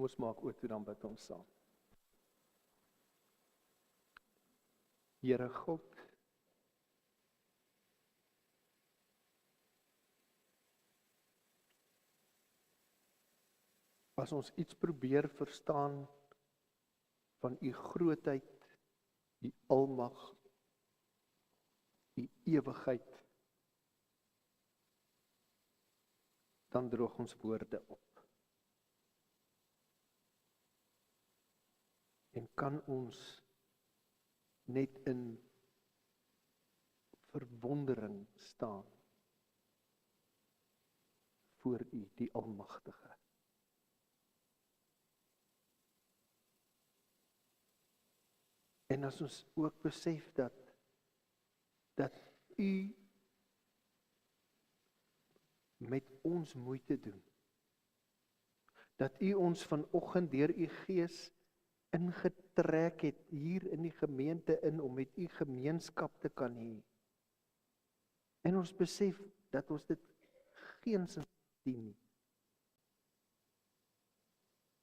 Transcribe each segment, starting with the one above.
Kom ons maak oortoe dan bid ons saam. Here God, as ons iets probeer verstaan van u grootheid, u almag, u ewigheid, dan droog ons woorde op. En kan ons net in verwondering staan voor u, die Almagtige. En as ons ook besef dat u met ons moeite doen, dat u ons vanoggend deur u Gees ingetrek het hier in die gemeente om met u gemeenskap te kan hê. En ons besef dat ons dit geensins dien nie.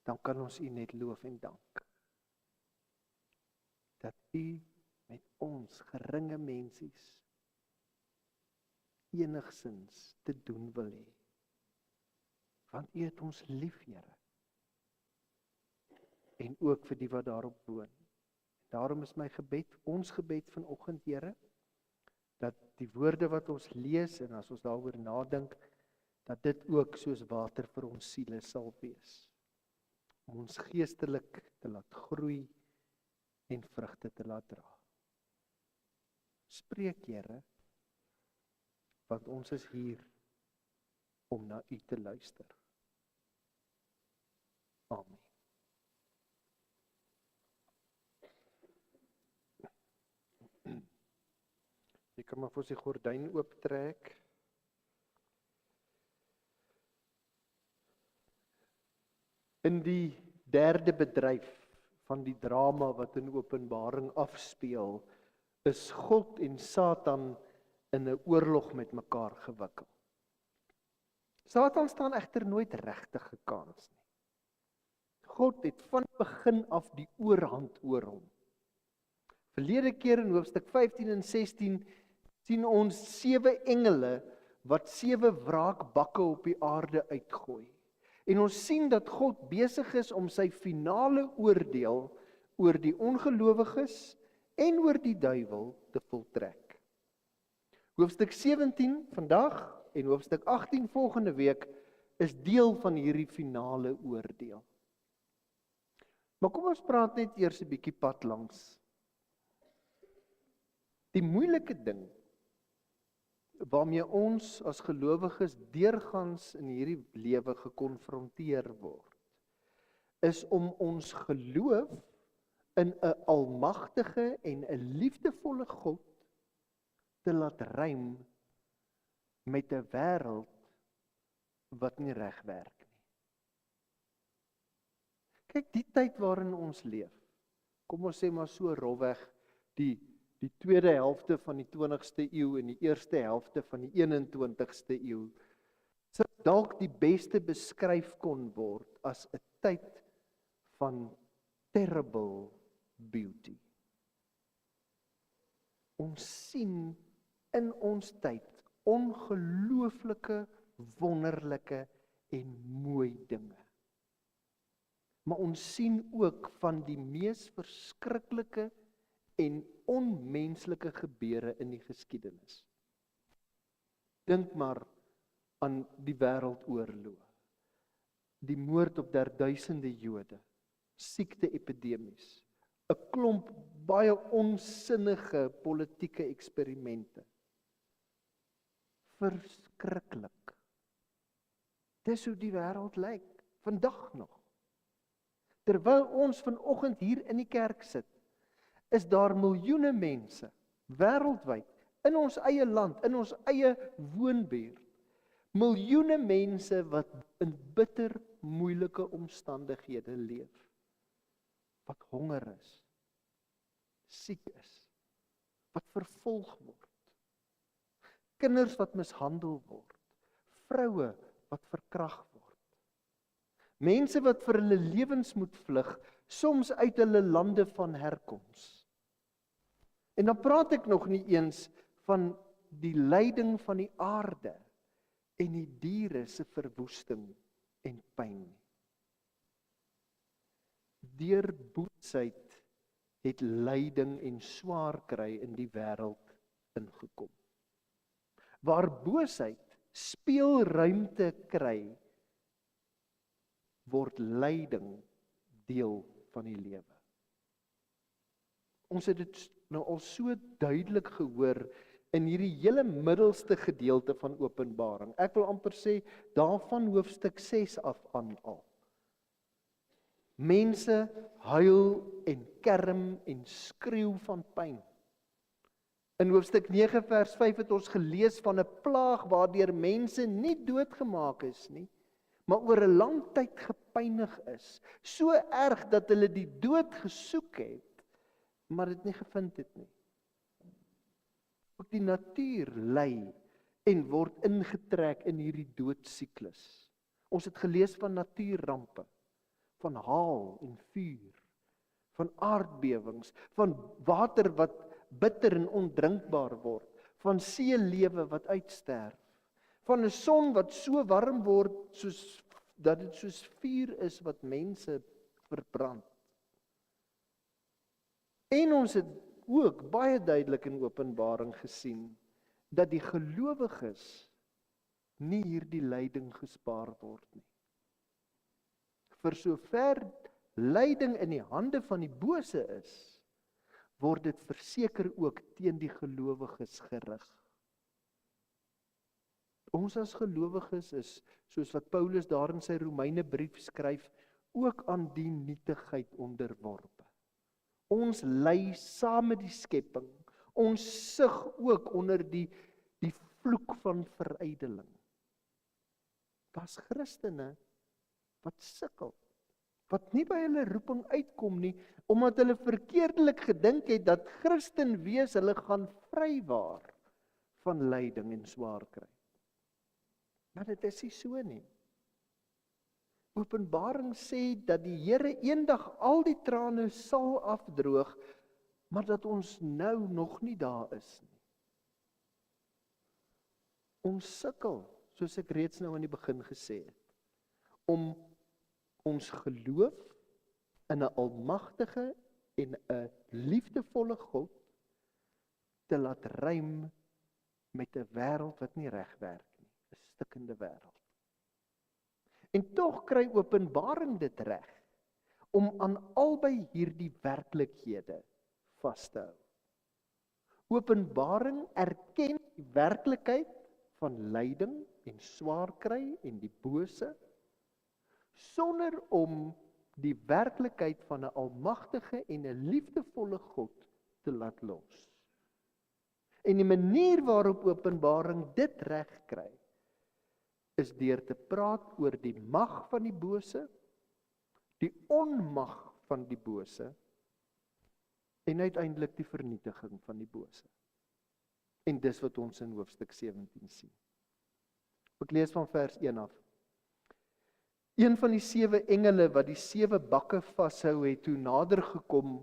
Dan kan ons u net loof en dank. Dat u met ons geringe mensies enigsins te doen wil hê. Want u het ons lief, Here. En ook vir die wat daarop woon. Daarom is my gebed, ons gebed vanoggend, Here, dat die woorde wat ons lees en as ons daaroor nadink, dat dit ook soos water vir ons siele sal wees. Om ons geestelik te laat groei en vrugte te laat dra. Spreek, Here, want ons is hier om na u te luister. Amen. Jy kan maar vir ons die gordyn ooptrek. In die derde bedryf van die drama wat in Openbaring afspeel, is God en Satan in 'n oorlog met mekaar gewikkel. Satan staan egter nooit regtig gekans nie. God het van begin af die oorhand oor hom. Verlede keer in hoofstuk 15 en 16 sien ons 7 engele wat 7 wraakbakke op die aarde uitgooi. En ons sien dat God besig is om sy finale oordeel oor die ongelowiges en oor die duiwel te voltrek. Hoofstuk 17 vandag en hoofstuk 18 volgende week is deel van hierdie finale oordeel. Maar kom ons praat net eers 'n bietjie pad langs. Die moeilike ding waarmee ons as gelowiges deurgangs in hierdie lewe gekonfronteer word, is om ons geloof in 'n almagtige en 'n liefdevolle God te laat rym met 'n wêreld wat nie reg werk nie. Kyk, die tyd waarin ons leef, kom ons sê maar so rofweg, die tweede helfte van die 20ste eeu en die eerste helfte van die 21ste eeu, sou dalk die beste beskryf kon word as 'n tyd van terrible beauty. Ons sien in ons tyd ongelooflike, wonderlike en mooi dinge. Maar ons sien ook van die mees verskriklike en onmenslike gebeure in die geskiedenis. Dink maar aan die wêreldoorlog, die moord op duisende Jode, siekte-epidemies, 'n klomp baie onsinnige politieke eksperimente. Verskriklik. Dis hoe die wêreld lyk, vandag nog. Terwyl ons vanoggend hier in die kerk sit, is daar miljoene mense, wêreldwyd, in ons eie land, in ons eie woonbuurt, miljoene mense wat in bitter, moeilike omstandighede leef, wat honger is, siek is, wat vervolg word, kinders wat mishandel word, vroue wat verkragt word, Mense wat vir hulle lewens moet vlug, soms uit hulle lande van herkoms. En dan praat ek nog nie eens van die lyding van die aarde en die diere se verwoesting en pyn nie. Deur boosheid het lyding en swaar kry in die wêreld ingekom. Waar boosheid speelruimte kry, word lyding deel van die lewe. Ons het dit nou al so duidelik gehoor in hierdie hele middelste gedeelte van Openbaring. Ek wil amper sê daarvan hoofstuk 6 af aan al. Mense huil en kerm en skreeu van pyn. In hoofstuk 9 vers 5 het ons gelees van 'n plaag waardeur mense nie doodgemaak is nie, maar oor 'n lang tyd gepynig is. So erg dat hulle die dood gesoek het, maar dit nie gevind het nie. Ook die natuur ly en word ingetrek in hierdie doodsiklus. Ons het gelees van natuurrampe, van haal en vuur, van aardbewings, van water wat bitter en ondrinkbaar word, van seelewe wat uitsterf, van 'n son wat so warm word soos dat dit soos vuur is wat mense verbrand. En ons het ook baie duidelik in Openbaring gesien dat die gelowiges nie hierdie lyding gespaar word nie. Vir sover lyding in die hande van die bose is, word dit verseker ook teen die gelowiges gerig. Ons as gelowiges is, soos wat Paulus daar in sy Romeinebrief skryf, ook aan die nietigheid onderworpe. Ons ly saam met die skepping. Ons sug ook onder die vloek van verydeling. Daar's Christene wat sukkel, wat nie by hulle roeping uitkom nie, omdat hulle verkeerdelik gedink het dat Christen wees hulle gaan vrywaar van lyding en swaar kry. Maar dit is nie so nie. Openbaring sê dat die Here eendag al die trane sal afdroog, maar dat ons nou nog nie daar is nie. Ons sukkel, soos ek reeds nou aan die begin gesê het, om ons geloof in 'n almagtige en 'n liefdevolle God te laat rym met 'n wêreld wat nie reg werk nie, 'n stikkende wêreld. En tog kry Openbaring dit reg om aan albei hierdie werklikhede vas te hou. Openbaring erken die werklikheid van lyding en swaar kry en die bose, sonder om die werklikheid van 'n almagtige en 'n liefdevolle God te laat los. En die manier waarop Openbaring dit reg kry, is deur te praat oor die mag van die bose, die onmag van die bose, en uiteindelik die vernietiging van die bose. En dis wat ons in hoofstuk 17 sien. Ek lees van vers 1 af. Een van die 7 engele wat die 7 bakke vashou het toe nader gekom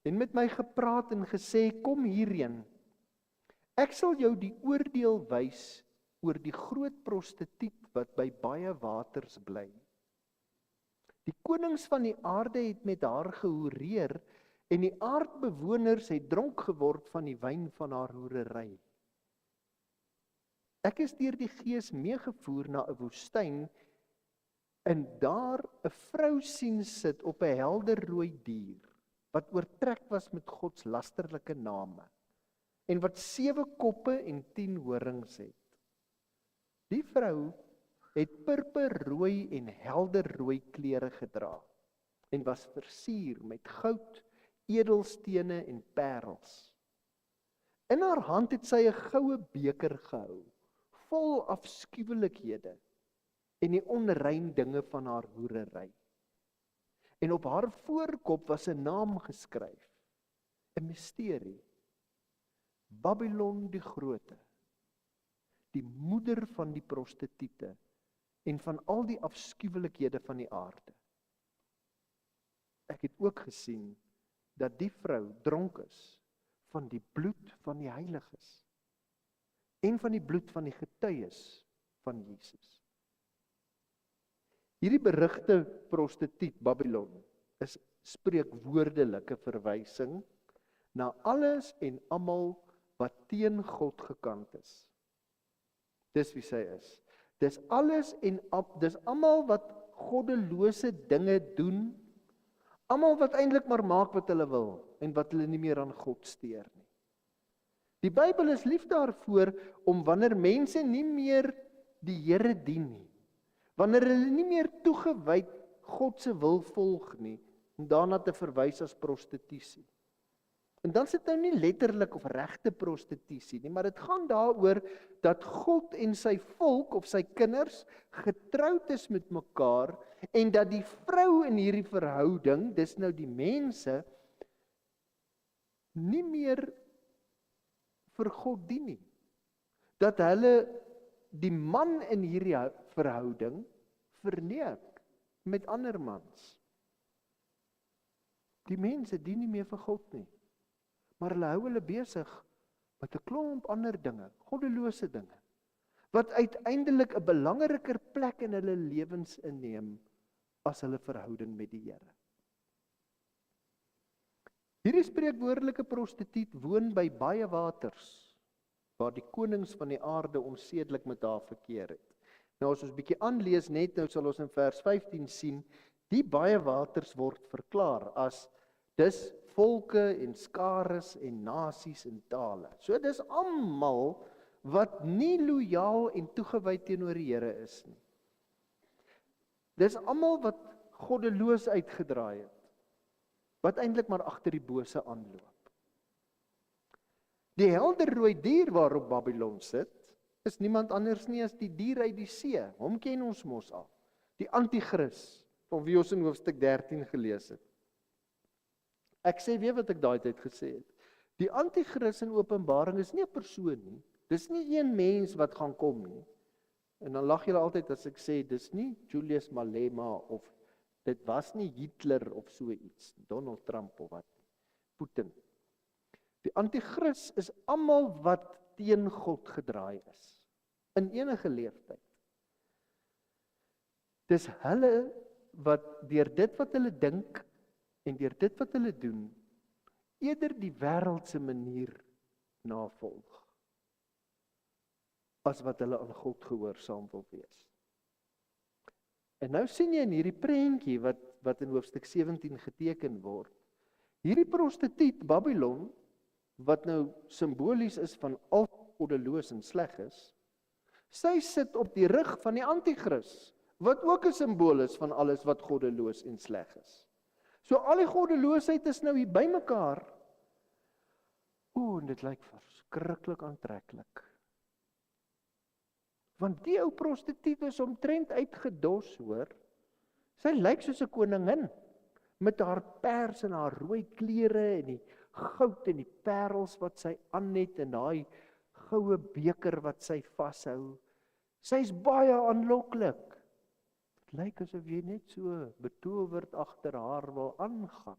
en met my gepraat en gesê, kom hierheen. Ek sal jou die oordeel wys oor die groot prostituut wat by baie waters bly. Die konings van die aarde het met haar gehoereer en die aardbewoners het dronk geword van die wyn van haar hoerery. Ek is deur die Gees meegevoer na 'n woestyn en daar 'n vrou sien sit op 'n helder rooi dier wat oortrek was met godslasterlike name en wat 7 koppe en 10 horings het. Die vrou het purperrooi en helderrooi klere gedra en was versier met goud, edelstene en parels. In haar hand het sy 'n goue beker gehou, vol afskuwelikhede en die onrein dinge van haar hoerery. En op haar voorkop was 'n naam geskryf, 'n misterie. Babylon die Grote, die moeder van die prostituie en van al die afskuwelikhede van die aarde. Ek het ook gesien dat die vrou dronk is van die bloed van die heiliges en van die bloed van die getuies van Jesus. Hierdie berugte prostituut Babylon is spreekwoordelike verwysing na alles en almal wat teen God gekant is. Dis wie sy is. Dis alles en dis almal wat goddelose dinge doen, almal wat eintlik maar maak wat hulle wil en wat hulle nie meer aan God steur nie. Die Bybel is lief daarvoor om wanneer mense nie meer die Here dien nie, wanneer hulle nie meer toegewyd God se wil volg nie, om daarna te verwys as prostitusie. En dan is dit nou nie letterlik of regte prostitusie nie, maar dit gaan daaroor dat God en sy volk of sy kinders getroud is met mekaar en dat die vrou in hierdie verhouding, dis nou die mense, nie meer vir God dien nie. Dat hulle die man in hierdie verhouding verneek met ander mans. Die mense dien nie meer vir God nie, maar hulle hou hulle besig met 'n klomp ander dinge, goddelose dinge, wat uiteindelik 'n belangriker plek in hulle lewens inneem as hulle verhouding met die Here. Hierdie spreekwoordelike prostituut woon by baie waters, waar die konings van die aarde onsedelik met haar verkeer het. Nou as ons bietjie aanlees net nou sal ons in vers 15 sien, die baie waters word verklaar as dis volke en skares en nasies en tale. So dis almal wat nie lojaal en toegewyd teenoor die Here is nie. Dis almal wat goddeloos uitgedraai het, wat eintlik maar agter die bose aanloop. Die helderrooi dier waarop Babylon sit, is niemand anders nie as die dier uit die see. Hom ken ons mos al. Die anti-kris, van wie ons in hoofstuk 13 gelees het. Ek sê weer wat ek daai tyd gesê het. Die anti-kris in Openbaring is nie 'n persoon nie. Dis nie een mens wat gaan kom nie. En dan lag julle altyd as ek sê, dis nie Julius Malema of dit was nie Hitler of so iets, Donald Trump of wat, Putin. Die anti-kris is almal wat teen God gedraai is, in enige leeftyd. Dis hulle wat deur dit wat hulle dink en deur dit wat hulle doen, eerder die wêreldse manier navolg, as wat hulle aan God gehoorsaam wil wees. En nou sien jy in hierdie prentjie wat in hoofstuk 17 geteken word, hierdie prostituut Babylon, wat nou simbolies is van al goddeloos en sleg is, sy sit op die rug van die anti-kris, wat ook 'n simbool is van alles wat goddeloos en sleg is. So al die goddeloosheid is nou hier bymekaar. En dit lyk verskriklik aantreklik. Want die ou prostituut is omtrent uitgedos, hoor. Sy lyk soos 'n koningin, met haar pers en haar rooi klere en die goud en die parels wat sy aan het en daai goue beker wat sy vashou. Sy's baie aanloklik. Dit lyk asof jy net so betowerd agter haar wil aangaan.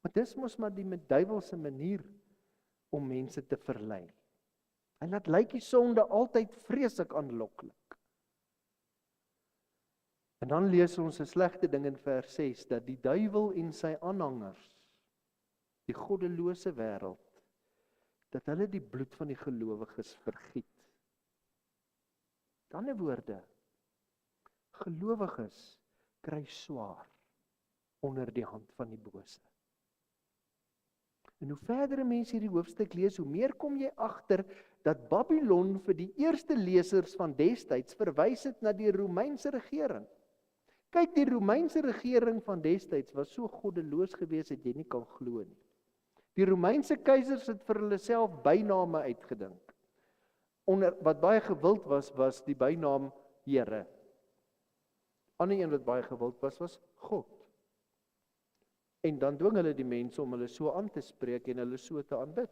Maar dis mos maar die duiwelse manier om mense te verlei. En dat lyk die sonde altyd vreeslik aanloklik. En dan lees ons 'n slegte ding in vers 6, dat die duiwel en sy aanhangers, die goddelose wêreld, dat hulle die bloed van die gelowiges vergiet. Met ander woorde, gelowiges kry swaar onder die hand van die bose. En hoe verder mense hierdie hoofstuk lees, hoe meer kom jy agter dat Babylon vir die eerste lesers van destyds verwys het na die Romeinse regering. Kyk, die Romeinse regering van destyds was so goddeloos geweest dat jy nie kan glo nie. Die Romeinse keisers het vir hulle self byname uitgedink. Wat baie gewild was die bynaam Here. Ander een wat baie gewild was God. En dan dwing hulle die mense om hulle so aan te spreek en hulle so te aanbid.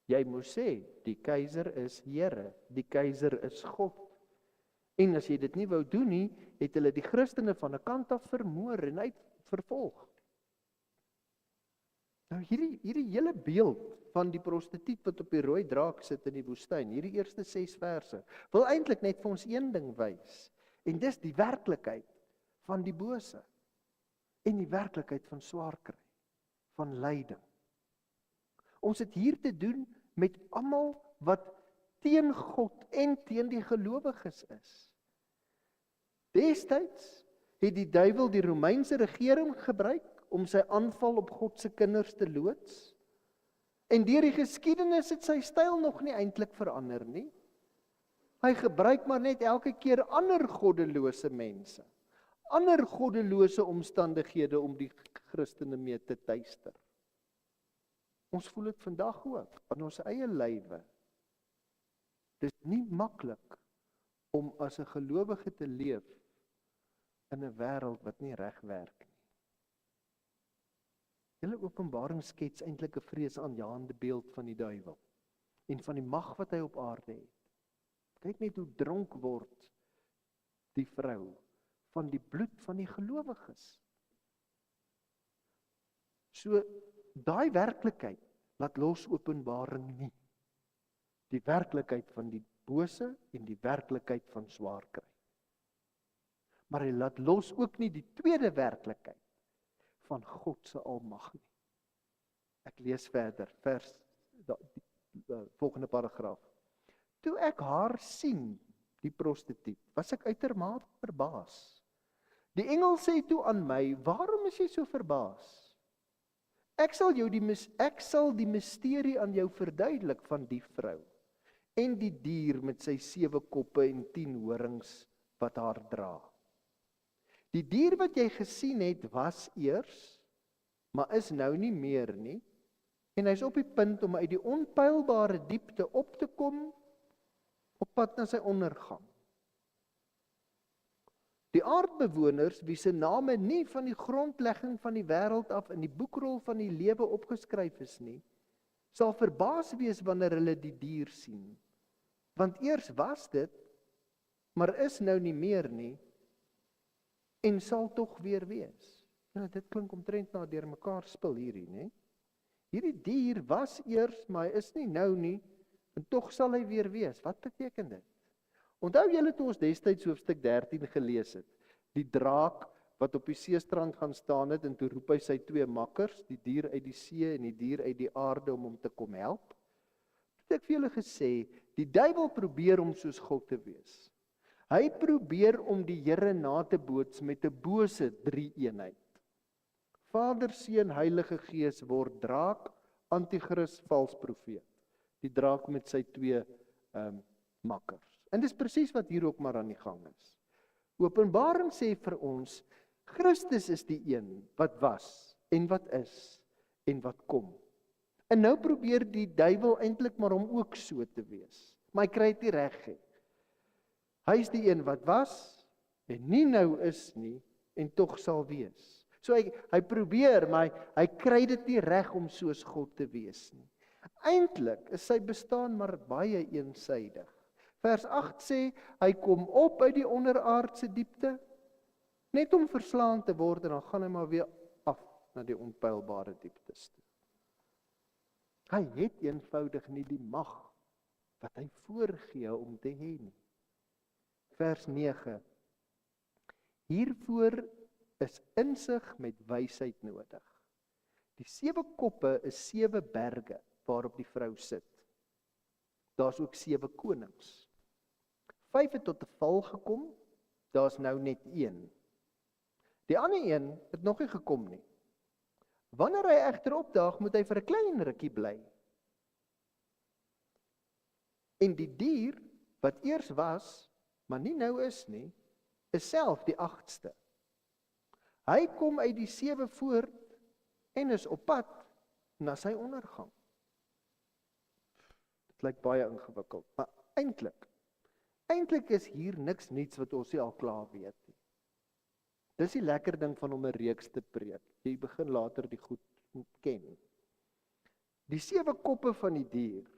Jy moes sê, die keiser is Here, die keiser is God. En as jy dit nie wou doen nie, het hulle die Christene van 'n kant af vermoor en vervolg. Nou hierdie hele beeld van die prostituut wat op die rooi draak sit in die woestyn, hierdie eerste 6 verse, wil eintlik net vir ons een ding wys. En dis die werklikheid van die bose. En die werklikheid van swaar kry, van lyding. Ons het hier te doen met almal wat teen God en teen die gelowiges is. Destyds het die duiwel die Romeinse regering gebruik om sy aanval op God se kinders te loods. En deur die geskiedenis het sy styl nog nie eintlik verander nie. Hy gebruik maar net elke keer ander goddelose mense, ander goddelose omstandighede om die Christene mee te tuister. Ons voel dit vandag ook, aan ons eie lywe. Dit is nie maklik om as 'n gelowige te leef in 'n wêreld wat nie reg werk nie. Julle Openbaring skets eintlik 'n vreesaanjaende beeld van die duiwel en van die mag wat hy op aarde het. Kyk net hoe dronk word die vrou van die bloed van die gelowiges. So, daai werklikheid laat los Openbaring nie. Die werklikheid van die bose en die werklikheid van swaar kry. Maar hy laat los ook nie die tweede werklikheid van God se almag nie. Ek lees verder, volgende paragraaf. Toe ek haar sien, die prostituut, was ek uitermate verbaas. Die engel sê toe aan my, waarom is jy so verbaas? Ek sal die misterie aan jou verduidelik van die vrou en die dier met sy 7 koppe en 10 horings wat haar dra. Die dier wat jy gesien het was eers, maar is nou nie meer nie, en hy is op die punt om uit die onpeilbare diepte op te kom, op pad na sy ondergang. Die aardbewoners, wie se name nie van die grondlegging van die wêreld af in die boekrol van die lewe opgeskryf is nie, sal verbaas wees wanneer hulle die dier sien. Want eers was dit, maar is nou nie meer nie, en sal tog weer wees. Ja, dit klink omtrent na deur mekaar spil hierdie, né? Hierdie dier was eers, maar hy is nie nou nie, en tog sal hy weer wees. Wat beteken dit? Onthou julle toe ons destyds hoofstuk 13 gelees het, die draak wat op die seestrand gaan staan het, en toe roep hy sy 2 makkers, die dier uit die see en die dier uit die aarde, om hom te kom help. Het ek vir julle gesê, die duiwel probeer om soos God te wees. Hy probeer om die Here na te boots met 'n bose 3-eenheid. Vader, Seun, Heilige Gees word draak, anti-kris, vals profeet. Die draak met sy 2 makkers. En dis presies wat hier ook maar aan die gang is. Openbaring sê vir ons, Christus is die een wat was, en wat is, en wat kom. En nou probeer die duiwel eintlik maar om ook so te wees. Maar hy kry dit nie reg nie. Hy is die een wat was, en nie nou is nie, en tog sal wees. So hy probeer, maar hy kry dit nie reg om soos God te wees nie. Eintlik is sy bestaan maar baie eensydig. Vers 8 sê, hy kom op uit die onderaardse diepte, net om verslaan te word, en dan gaan hy maar weer af na die onpeilbare dieptes toe. Hy het eenvoudig nie die mag wat hy voorgee om te hê nie. Vers 9. Hiervoor is insig met wysheid nodig. Die 7 koppe is 7 berge waarop die vrou sit. Daar's ook 7 konings. 5 het tot 'n val gekom, daar's nou net 1. Die ander een het nog nie gekom nie. Wanneer hy egter opdaag, moet hy vir 'n klein rukkie bly. En die dier wat eers was, maar nie nou is nie, is self die 8ste. Hy kom uit die 7 voort en is op pad na sy ondergang. Dit lyk baie ingewikkeld, maar eintlik is hier niks niets wat ons nie al klaar weet nie. Dis die lekker ding van om 'n reeks te preek. Jy begin later die goed ken. Die 7 koppe van die dier,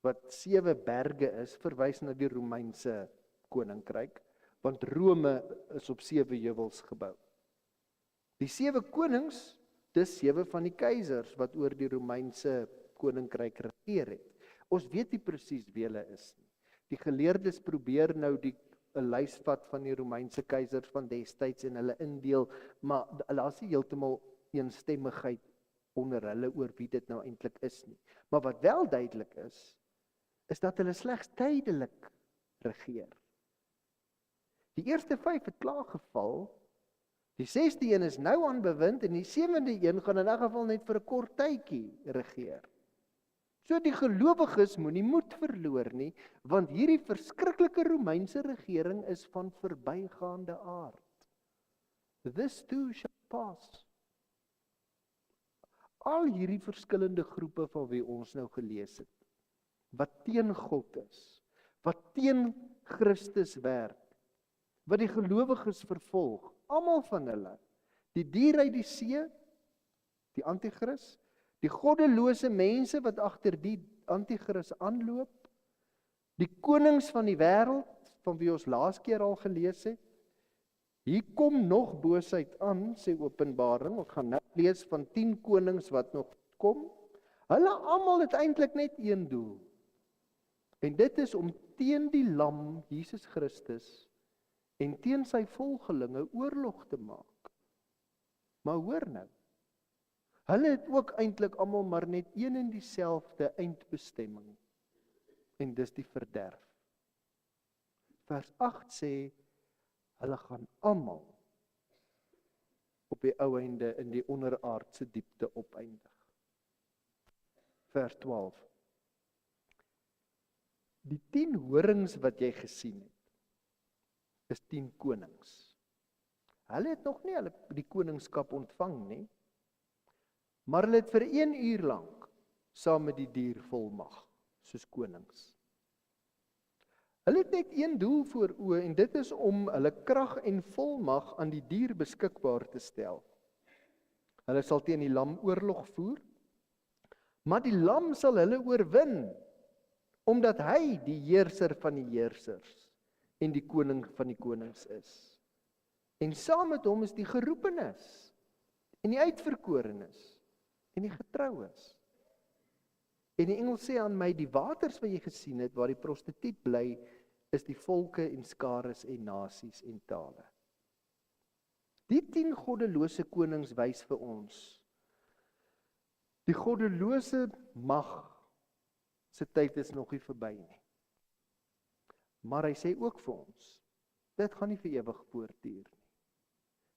wat 7 berge is, verwys na die Romeinse koninkryk, want Rome is op 7 heuwels gebou. Die 7 konings, dis 7 van die keisers wat oor die Romeinse koninkryk regeer het. Ons weet nie presies wie hulle is nie. Die geleerdes probeer nou 'n lys vat van die Romeinse keisers van destyds en hulle indeel, maar daar is nie heeltemal eensstemmigheid onder hulle oor wie dit nou eintlik is nie. Maar wat wel duidelik is dat hulle slegs tydelik regeer. Die eerste 5 het klaar geval, die 6de een is nou aan bewind en die 7de een gaan in elk geval net vir 'n kort tydjie regeer. So die gelowiges moenie moed verloor nie, want hierdie verskriklike Romeinse regering is van verbygaande aard. This too shall pass. Al hierdie verskillende groepe van wie ons nou gelees het, wat teen God is, wat teen Christus werk, wat die gelowiges vervolg, almal van hulle, die dier uit die see, die antichrist, die goddelose mense wat agter die antichrist aanloop, die konings van die wêreld, van wie ons laas keer al gelees het, hier kom nog boosheid aan, sê Openbaring, ek gaan nou lees van 10 konings wat nog kom, hulle almal het eintlik net een doel, en dit is om teen die lam, Jesus Christus, en teen sy volgelinge oorlog te maak. Maar hoor nou, hulle het ook eintlik almal maar net een en dieselfde eindbestemming, en dis die verderf. Vers 8 sê, hulle gaan almal op die ou einde in die onderaardse diepte opeindig. Vers 12. Die 10 horings wat jy gesien het, is 10 konings. Hulle het nog nie die koningskap ontvang nie, maar hulle het vir 1 uur lank saam met die dier volmag, soos konings. Hulle het net een doel voor oë en dit is om hulle krag en volmag aan die dier beskikbaar te stel. Hulle sal teen die lam oorlog voer, maar die lam sal hulle oorwin, omdat hy die heerser van die heersers en die koning van die konings is. En saam met hom is die geroepenes en die uitverkorenes en die getroues. En die engel sê aan my, die waters wat jy gesien het, waar die prostituut bly, is die volke en skares en nasies en tale. Die 10 goddelose konings wys vir ons, die goddelose mag se tyd is nog nie verby nie. Maar hy sê ook vir ons, dit gaan nie vir ewig voortduur nie.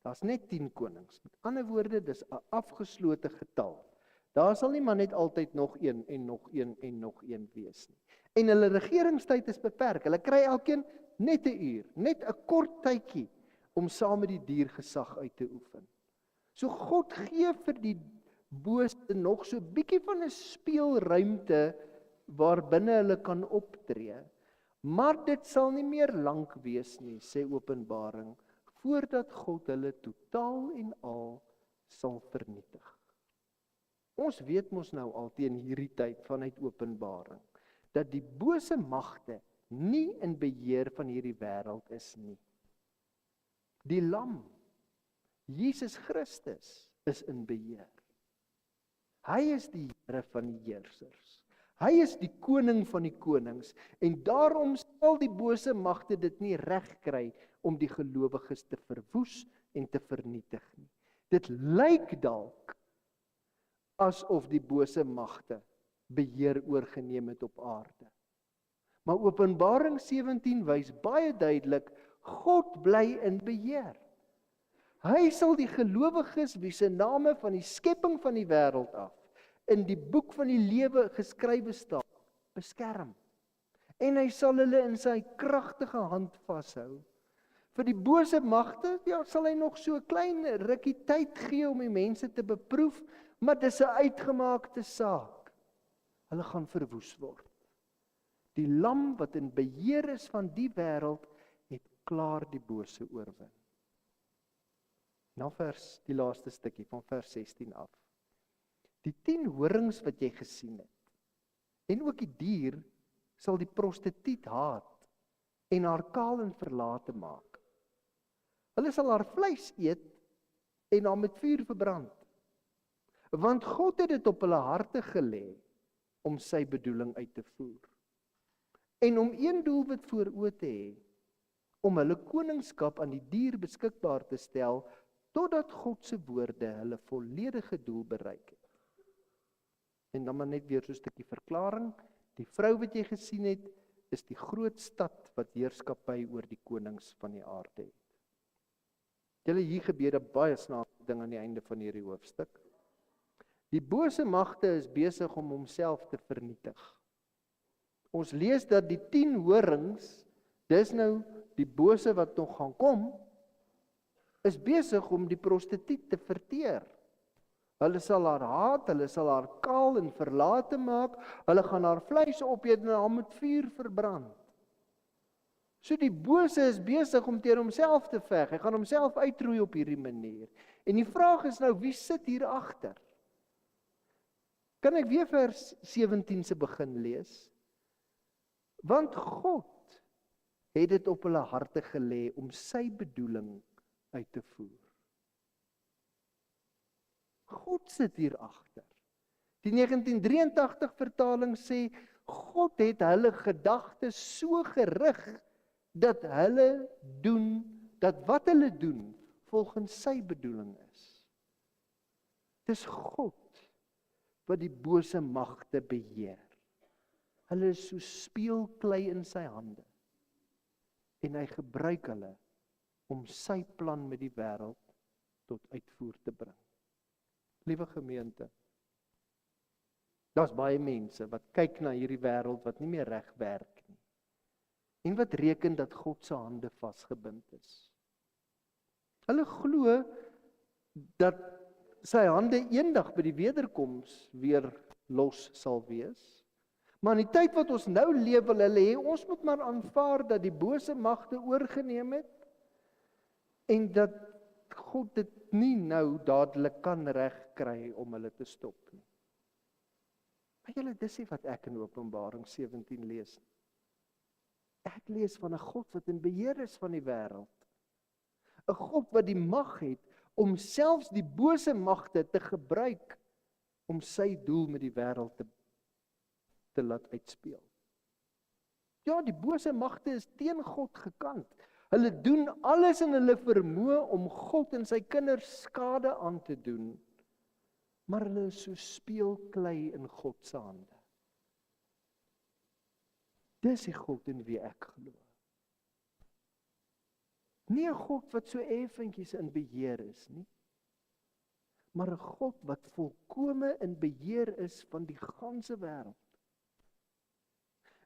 Daar's net 10 konings. Met ander woorde, dis 'n afgeslote getal. Daar sal nie maar net altyd nog een en nog een en nog een wees nie. En hulle regeringstyd is beperk. Hulle kry elkeen net 'n uur, net 'n kort tydjie om saam met die dier gesag uit te oefen. So God gee vir die bose nog so bietjie van 'n speelruimte waarbinne hulle kan optree. Maar dit sal nie meer lank wees nie, sê Openbaring, voordat God hulle totaal en al sal vernietig. Ons weet mos nou al teen hierdie tyd vanuit Openbaring, dat die bose magte nie in beheer van hierdie wêreld is nie. Die lam, Jesus Christus, is in beheer. Hy is die Here van die heersers. Hy is die koning van die konings, en daarom sal die bose magte dit nie reg kry om die gelowiges te verwoes en te vernietig nie. Dit lyk dalk asof die bose magte beheer oorgeneem het op aarde. Maar Openbaring 17 wys baie duidelik, God bly in beheer. Hy sal die gelowiges wie se name van die skepping van die wêreld af in die boek van die lewe geskrywe staan, beskerm. En hy sal hulle in sy kragtige hand vashou. Vir die bose magte, ja, sal hy nog so 'n klein rukkie tyd gee om die mense te beproef, maar dis 'n uitgemaakte saak. Hulle gaan verwoes word. Die lam wat in beheer is van die wêreld, het klaar die bose oorwin. Nou die laaste stukkie van vers 16 af. Die 10 horings wat jy gesien het, en ook die dier, sal die prostituut haat en haar kaal en verlate maak. Hulle sal haar vleis eet en haar met vuur verbrand. Want God het dit op hulle harte gelê om sy bedoeling uit te voer. En om een doelwit voor oë te hê, om hulle koningskap aan die dier beskikbaar te stel, totdat God se woorde hulle volledige doel bereik het. En dan maar net weer so 'n stukkie verklaring. Die vrou wat jy gesien het, is die groot stad wat heerskappy oor die konings van die aarde het. Julle, hier gebeur 'n baie snaakse ding aan die einde van hierdie hoofstuk. Die bose magte is besig om homself te vernietig. Ons lees dat die 10 horings, dis nou die bose wat nog gaan kom, is besig om die prostituut te verteer. Hulle sal haar haat, hulle sal haar kaal en verlate maak, hulle gaan haar vleis opeet en haar met vuur verbrand. So die bose is besig om teen homself te veg, hy gaan homself uitroei op hierdie manier. En die vraag is nou, wie sit hier agter? Kan ek weer vers 17 se begin lees? Want God het dit op hulle harte gelê om sy bedoeling uit te voer. God sit hier agter. Die 1983 vertaling sê, God het hulle gedagtes so gerig, dat hulle doen, dat wat hulle doen, volgens sy bedoeling is. Dis God wat die bose magte beheer. Hulle is so speelklei in sy hande. En hy gebruik hulle om sy plan met die wêreld tot uitvoer te bring. Liewe gemeente, daar's baie mense wat kyk na hierdie wêreld wat nie meer reg werk nie. En wat reken dat God se hande vasgebind is. Hulle glo dat sy hande eendag by die wederkoms weer los sal wees. Maar in die tyd wat ons nou leef, wil hulle hê, ons moet maar aanvaar dat die bose magte oorgeneem het, en dat God dit nie nou dadelik kan regkry om hulle te stop nie. Maar julle, dis nie wat ek in Openbaring 17 lees. Ek lees van 'n God wat in beheer is van die wêreld. 'n God wat die mag het om selfs die bose magte te gebruik om sy doel met die wêreld te laat uitspeel. Ja, die bose magte is teen God gekant. Hulle doen alles in hulle vermoë om God en sy kinders skade aan te doen, maar hulle is so speelklei in God se hande. Dis die God in wie ek glo. Nie 'n God wat so effentjies in beheer is nie, maar 'n God wat volkome in beheer is van die ganse wêreld.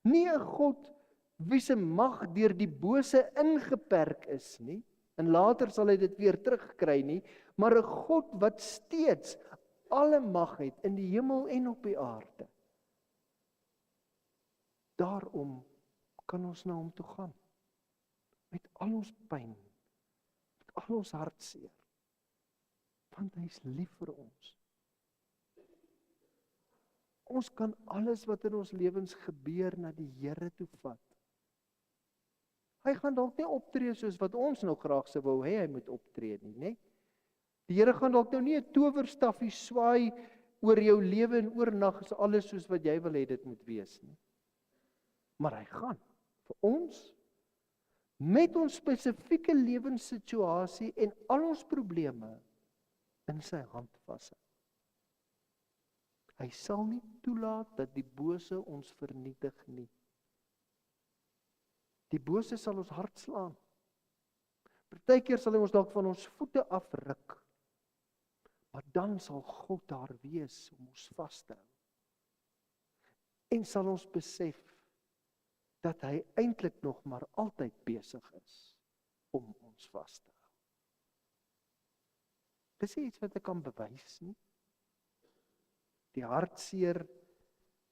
Nie 'n God wie se mag deur die bose ingeperk is nie, en later sal hy dit weer terugkry nie, maar 'n God wat steeds alle mag het in die hemel en op die aarde. Daarom kan ons na hom toe gaan, met al ons pyn, met al ons hartseer, want hy is lief vir ons. Ons kan alles wat in ons lewens gebeur na die Here toe vat. Hy gaan dalk nie optree soos wat ons nou graag sou wou hê hy moet optree nie, né? Die Here gaan dalk nou nie 'n towerstafie swaai oor jou lewe en oornag is alles soos wat jy wil hê dit moet wees nie. Maar hy gaan vir ons met ons spesifieke lewenssituasie en al ons probleme in sy hand vashou. Hy sal nie toelaat dat die bose ons vernietig nie. Die bose sal ons hart slaan. Partykeer sal hy ons dalk van ons voete afruk. Maar dan sal God daar wees om ons vas te hou. En sal ons besef dat hy eintlik nog maar altyd besig is om ons vas te hou. Dis iets wat ek kan bewys nie. Die hartseer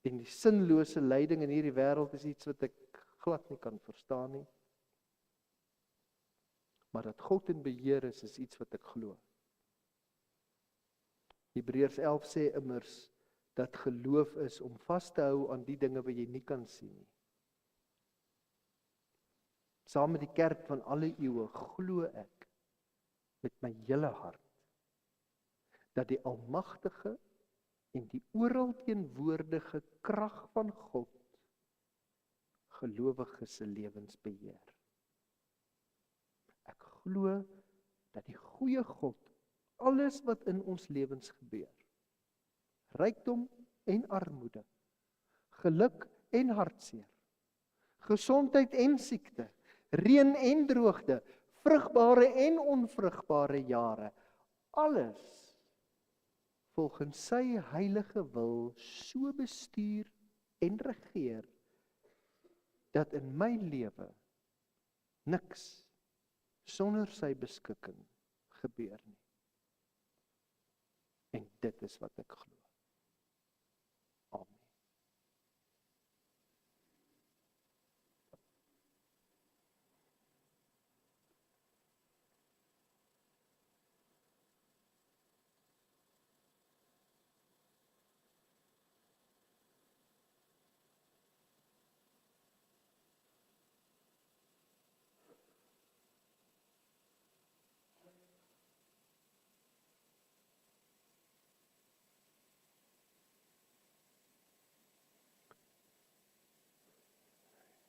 en die sinlose lyding in hierdie wêreld is iets wat ek glad nie kan verstaan nie. Maar dat God in beheer is iets wat ek glo. Hebreërs 11 sê immers dat geloof is om vas te hou aan die dinge wat jy nie kan sien nie. Saam met die kerk van alle eeue glo ek met my hele hart dat die almagtige en die oral teenwoordige krag van God gelowiges se lewens beheer. Ek glo dat die goeie God alles wat in ons lewens gebeur, rykdom en armoede, geluk en hartseer, gesondheid en siekte, reën en droogte, vrugbare en onvrugbare jare, alles volgens sy heilige wil so bestuur en regeer, dat in my lewe niks sonder sy beskikking gebeur nie. En dit is wat ek glo. Amen.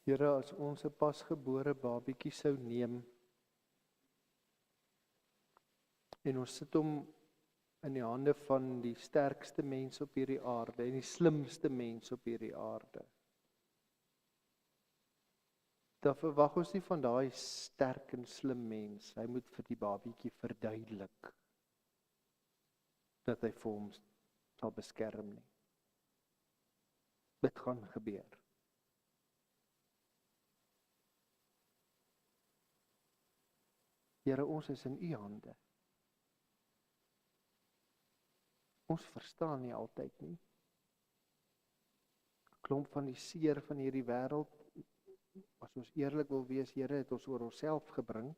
Here, as ons 'n pasgebore babietjie sou neem en ons sit hom in die hande van die sterkste mens op hierdie aarde en die slimste mens op hierdie aarde, dan verwag ons nie van daai sterk en slim mens, hy moet vir die babietjie verduidelik dat hy vir hom sal beskerm nie. Dit gaan gebeur. Here, ons is in U hande. Ons verstaan nie altyd nie. 'n Klomp van die seer van hierdie wêreld, as ons eerlik wil wees, Here, het ons oor onsself gebring.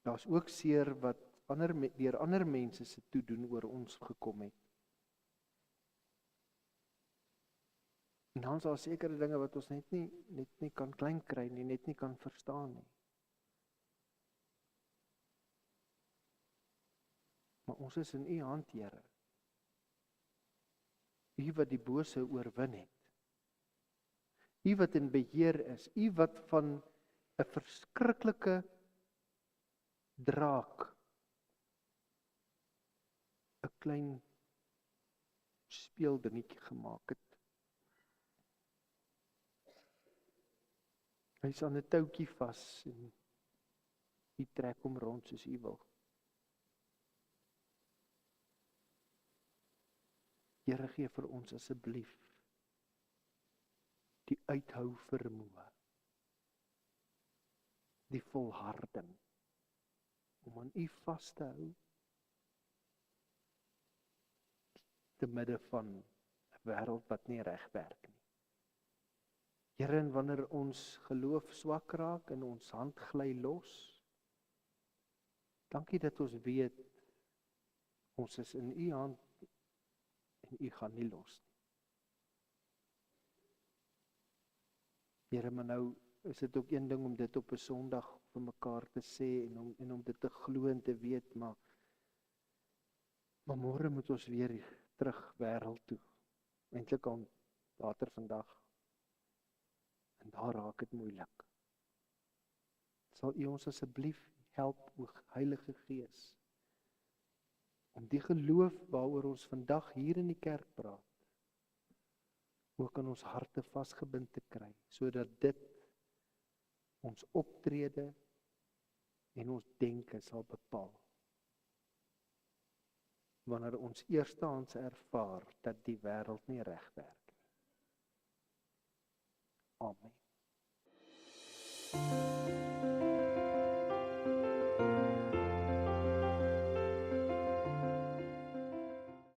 Daar's ook seer wat deur ander mense se toedoen oor ons gekom het. En dan is daar sekere dinge wat ons net nie kan klein kry nie, net nie kan verstaan nie. Maar ons is in U hand, Here. U wat die bose oorwin het. U wat in beheer is, U wat van 'n verskriklike draak 'n klein speeldingetjie gemaak het. Hy's aan 'n toutjie vas en U trek hom rond soos U wil. Here, gee vir ons asseblief die uithou vermoë, die volharding om aan U vas te hou te midde van 'n wêreld wat nie reg werk nie. Here, en wanneer ons geloof swak raak en ons hand gly los, dankie dat ons weet ons is in U hand en U gaan nie los nie. Here, maar nou is dit ook een ding om dit op 'n Sondag vir mekaar te sê en om dit te glo en te weet, maar môre moet ons weer terug wêreld toe. Eintlik al later vandag. En daar raak dit moeilik. Sal U ons asseblief help, o Heilige Gees, om die geloof waaroor ons vandag hier in die kerk praat, ook in ons harte vasgebind te kry, sodat dit ons optrede en ons denke sal bepaal. Wanneer ons eerstehands ervaar dat die wêreld nie reg werk nie. Amen.